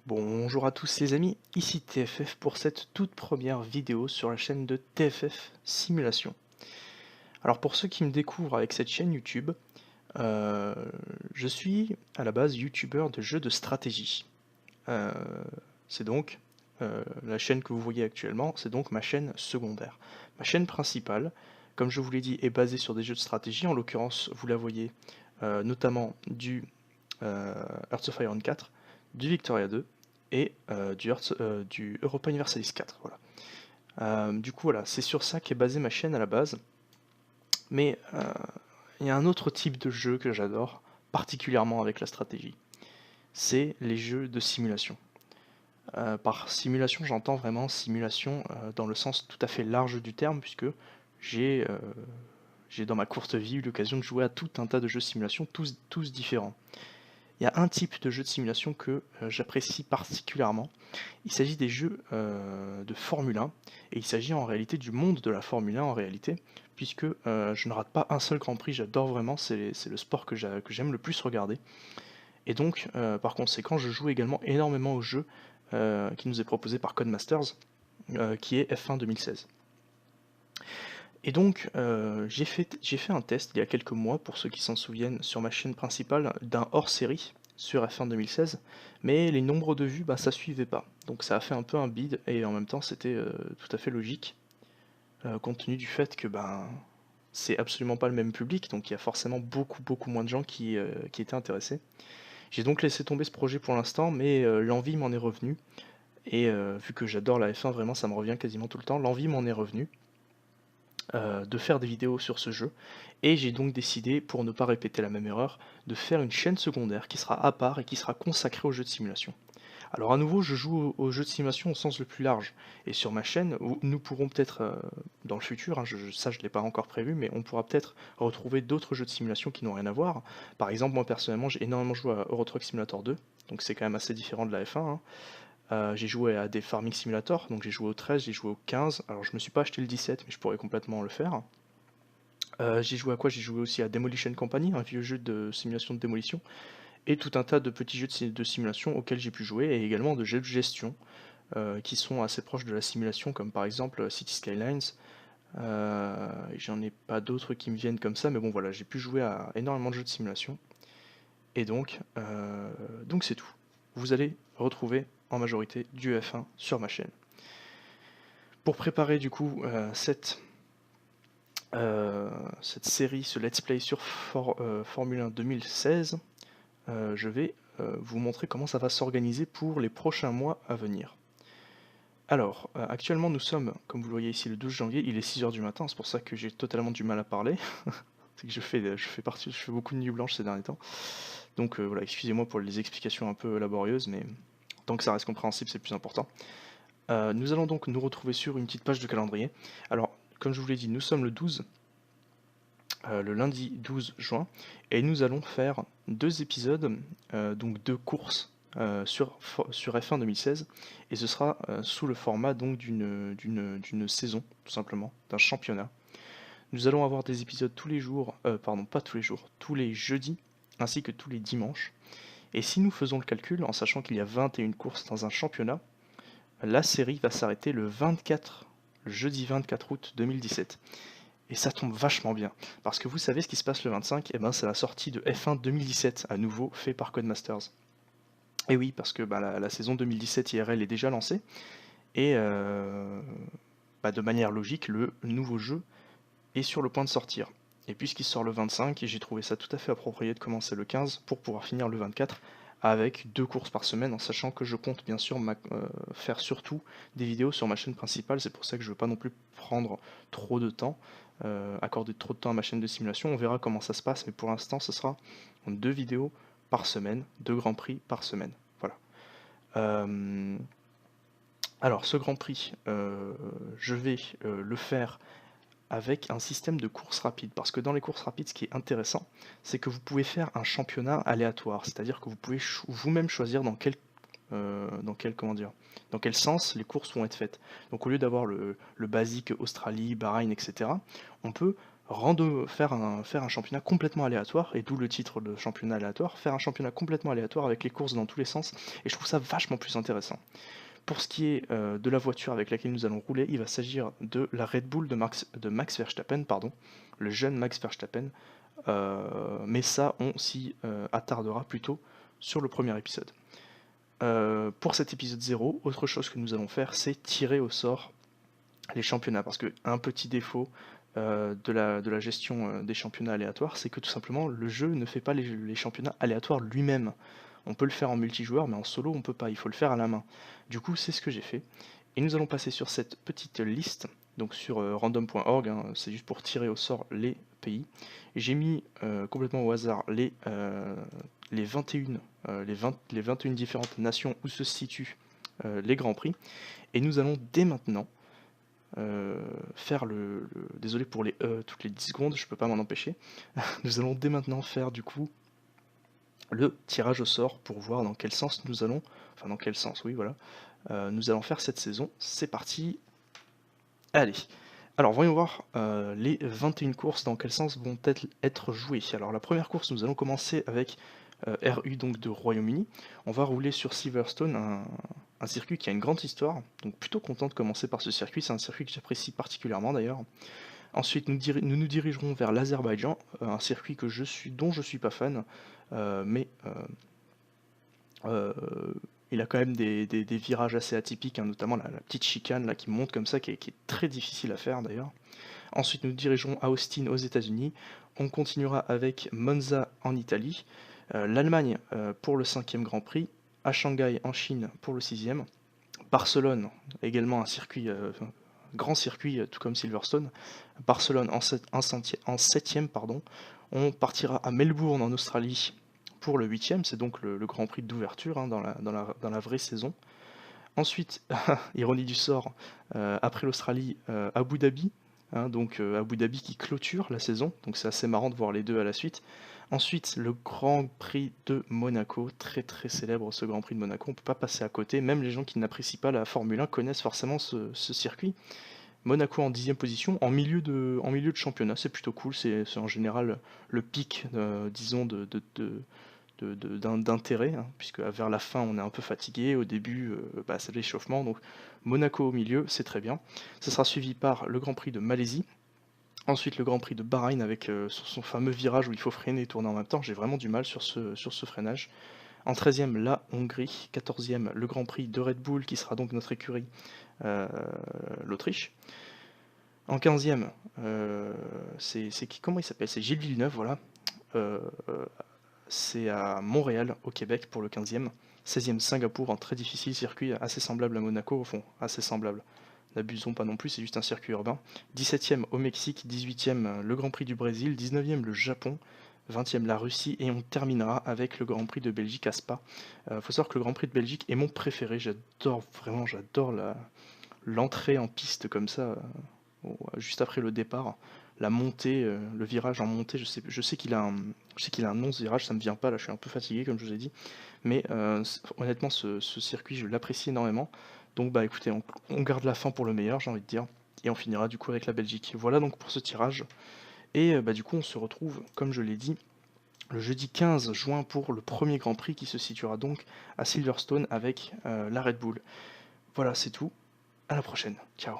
Bonjour à tous les amis, ici TFF pour cette toute première vidéo sur la chaîne de TFF Simulation. Alors pour ceux qui me découvrent avec cette chaîne YouTube, euh, je suis à la base youtubeur de jeux de stratégie. Euh, c'est donc la chaîne que vous voyez actuellement, c'est donc ma chaîne secondaire. Ma chaîne principale, comme je vous l'ai dit, est basée sur des jeux de stratégie, en l'occurrence vous la voyez notamment du Hearts of Iron 4, du Victoria 2 et du Europa Universalis 4. Voilà. Du coup, voilà, c'est sur ça qu'est basée ma chaîne à la base. Mais il y a un autre type de jeu que j'adore, particulièrement avec la stratégie. C'est les jeux de simulation. Par simulation, j'entends vraiment simulation dans le sens tout à fait large du terme, puisque j'ai euh, j'ai dans ma courte vie eu l'occasion de jouer à tout un tas de jeux de simulation, tous différents. Il y a un type de jeu de simulation que j'apprécie particulièrement. Il s'agit des jeux de Formule 1, et il s'agit en réalité du monde de la Formule 1 en réalité, puisque je ne rate pas un seul Grand Prix, j'adore vraiment, c'est le sport que j'aime le plus regarder. Et donc, par conséquent, je joue également énormément au jeu qui nous est proposé par Codemasters, qui est F1 2016. Et donc, j'ai fait un test il y a quelques mois, pour ceux qui s'en souviennent, sur ma chaîne principale, d'un hors-série sur F1 2016, mais les nombres de vues, bah, ça suivait pas. Donc ça a fait un peu un bide, et en même temps c'était tout à fait logique, compte tenu du fait que ben, c'est absolument pas le même public, donc il y a forcément beaucoup moins de gens qui étaient intéressés. J'ai donc laissé tomber ce projet pour l'instant, mais l'envie m'en est revenue, et vu que j'adore la F1, vraiment ça me revient quasiment tout le temps, l'envie m'en est revenue de faire des vidéos sur ce jeu, et j'ai donc décidé, pour ne pas répéter la même erreur, de faire une chaîne secondaire qui sera à part et qui sera consacrée aux jeux de simulation. Alors à nouveau, je joue aux jeux de simulation au sens le plus large, et sur ma chaîne, nous pourrons peut-être, dans le futur, hein, ça je ne l'ai pas encore prévu, mais on pourra peut-être retrouver d'autres jeux de simulation qui n'ont rien à voir. Par exemple, moi personnellement, j'ai énormément joué à Euro Truck Simulator 2, donc c'est quand même assez différent de la F1, hein. J'ai joué à des Farming Simulator, donc j'ai joué au 13, j'ai joué au 15. Alors je me suis pas acheté le 17, mais je pourrais complètement le faire. J'ai joué à quoi? J'ai joué aussi à Demolition Company, un vieux jeu de simulation de démolition, et tout un tas de petits jeux de simulation auxquels j'ai pu jouer, et également de jeux de gestion qui sont assez proches de la simulation, comme par exemple City Skylines. J'en ai pas d'autres qui me viennent comme ça, mais bon voilà, j'ai pu jouer à énormément de jeux de simulation, et donc c'est tout. Vous allez retrouver en majorité du F1 sur ma chaîne. Pour préparer du coup cette série, ce let's play sur Formule 1 2016, je vais vous montrer comment ça va s'organiser pour les prochains mois à venir. Alors, actuellement nous sommes, comme vous le voyez ici, le 12 janvier, il est 6 h du matin, c'est pour ça que j'ai totalement du mal à parler. C'est que je fais beaucoup de nuits blanches ces derniers temps. Donc voilà, excusez-moi pour les explications un peu laborieuses, mais tant que ça reste compréhensible, c'est le plus important. Nous allons donc nous retrouver sur une petite page de calendrier. Alors, comme je vous l'ai dit, nous sommes le lundi 12 juin, et nous allons faire deux épisodes, donc deux courses sur F1 2016, et ce sera sous le format donc d'une saison, tout simplement, d'un championnat. Nous allons avoir des épisodes tous les jours, pardon, pas tous les jours, tous les jeudis, ainsi que tous les dimanches. Et si nous faisons le calcul, en sachant qu'il y a 21 courses dans un championnat, la série va s'arrêter le jeudi 24 août 2017. Et ça tombe vachement bien, parce que vous savez ce qui se passe le 25, et ben c'est la sortie de F1 2017, à nouveau fait par Codemasters. Et oui, parce que bah, la saison 2017 IRL est déjà lancée, et bah, de manière logique, le nouveau jeu est sur le point de sortir. Et puisqu'il sort le 25, j'ai trouvé ça tout à fait approprié de commencer le 15 pour pouvoir finir le 24 avec deux courses par semaine, en sachant que je compte bien sûr faire surtout des vidéos sur ma chaîne principale. C'est pour ça que je ne veux pas non plus prendre trop de temps, accorder trop de temps à ma chaîne de simulation. On verra comment ça se passe, mais pour l'instant ce sera deux vidéos par semaine, deux grands prix par semaine. Voilà. Euh, alors ce grand prix, je vais le faire avec un système de course rapide. Parce que dans les courses rapides, ce qui est intéressant, c'est que vous pouvez faire un championnat aléatoire. C'est-à-dire que vous pouvez vous-même choisir comment dire, dans quel sens les courses vont être faites. Donc au lieu d'avoir le basique Australie, Bahreïn, etc., on peut faire un championnat complètement aléatoire, et d'où le titre de championnat aléatoire, faire un championnat complètement aléatoire avec les courses dans tous les sens, et je trouve ça vachement plus intéressant. Pour ce qui est de la voiture avec laquelle nous allons rouler, il va s'agir de la Red Bull de Max Verstappen, pardon, le jeune Max Verstappen, mais ça on s'y attardera plutôt sur le premier épisode. Pour cet épisode 0, autre chose que nous allons faire, c'est tirer au sort les championnats, parce que un petit défaut de la gestion des championnats aléatoires, c'est que tout simplement le jeu ne fait pas les championnats aléatoires lui-même. On peut le faire en multijoueur, mais en solo on peut pas, il faut le faire à la main. Du coup c'est ce que j'ai fait, et nous allons passer sur cette petite liste, donc sur random.org, hein, c'est juste pour tirer au sort les pays. J'ai mis complètement au hasard les 21, les 21 différentes nations où se situent les Grands Prix, et nous allons dès maintenant faire désolé pour les toutes les 10 secondes, je peux pas m'en empêcher. Nous allons dès maintenant faire du coup le tirage au sort pour voir dans quel sens nous allons, enfin dans quel sens, oui voilà, nous allons faire cette saison. C'est parti, allez. Alors voyons voir les 21 courses dans quel sens vont être jouées. Alors la première course, nous allons commencer avec RU, donc de Royaume-Uni. On va rouler sur Silverstone, un circuit qui a une grande histoire, donc plutôt content de commencer par ce circuit, c'est un circuit que j'apprécie particulièrement d'ailleurs. Ensuite nous dirigerons vers l'Azerbaïdjan, un circuit dont je suis pas fan, mais il a quand même des virages assez atypiques, hein, notamment la petite chicane là, qui monte comme ça, qui est très difficile à faire d'ailleurs. Ensuite nous dirigerons à Austin aux États-Unis, on continuera avec Monza en Italie, l'Allemagne pour le 5e Grand Prix, à Shanghai en Chine pour le 6e, Barcelone également un circuit, grand circuit tout comme Silverstone, Barcelone en 7e, pardon. On partira à Melbourne en Australie pour le 8e, c'est donc le Grand Prix d'ouverture hein, dans la vraie saison. Ensuite, ironie du sort, après l'Australie, Abu Dhabi, hein, donc Abu Dhabi qui clôture la saison, donc c'est assez marrant de voir les deux à la suite. Ensuite, le Grand Prix de Monaco, très très célèbre ce Grand Prix de Monaco, on ne peut pas passer à côté, même les gens qui n'apprécient pas la Formule 1 connaissent forcément ce circuit. Monaco en 10e position, en milieu de championnat, c'est plutôt cool, c'est en général le pic, disons, d'intérêt, hein, puisque vers la fin on est un peu fatigué, au début c'est l'échauffement, donc Monaco au milieu, c'est très bien. Ça sera suivi par le Grand Prix de Malaisie, ensuite le Grand Prix de Bahreïn avec sur son fameux virage où il faut freiner et tourner en même temps, j'ai vraiment du mal sur ce freinage. En 13e, la Hongrie, 14e, le Grand Prix de Red Bull qui sera donc notre écurie, l'Autriche. En 15e, comment il s'appelle? C'est Gilles Villeneuve, voilà. C'est à Montréal, au Québec, pour le 15e. 16e, Singapour, un très difficile circuit, assez semblable à Monaco, au fond, assez semblable. N'abusons pas non plus, c'est juste un circuit urbain. 17e au Mexique, 18e le Grand Prix du Brésil, 19e le Japon, 20e la Russie, et on terminera avec le Grand Prix de Belgique à Spa. Faut savoir que le Grand Prix de Belgique est mon préféré, j'adore l'entrée en piste comme ça, juste après le départ. La montée, le virage en montée, je sais qu'il a un nom ce virage, ça me vient pas là, je suis un peu fatigué comme je vous ai dit, mais honnêtement ce circuit je l'apprécie énormément. Donc bah écoutez, on garde la fin pour le meilleur, j'ai envie de dire, et on finira du coup avec la Belgique. Voilà donc pour ce tirage, et bah du coup on se retrouve, comme je l'ai dit, le jeudi 15 juin pour le premier Grand Prix qui se situera donc à Silverstone avec la Red Bull. Voilà, c'est tout, à la prochaine, ciao.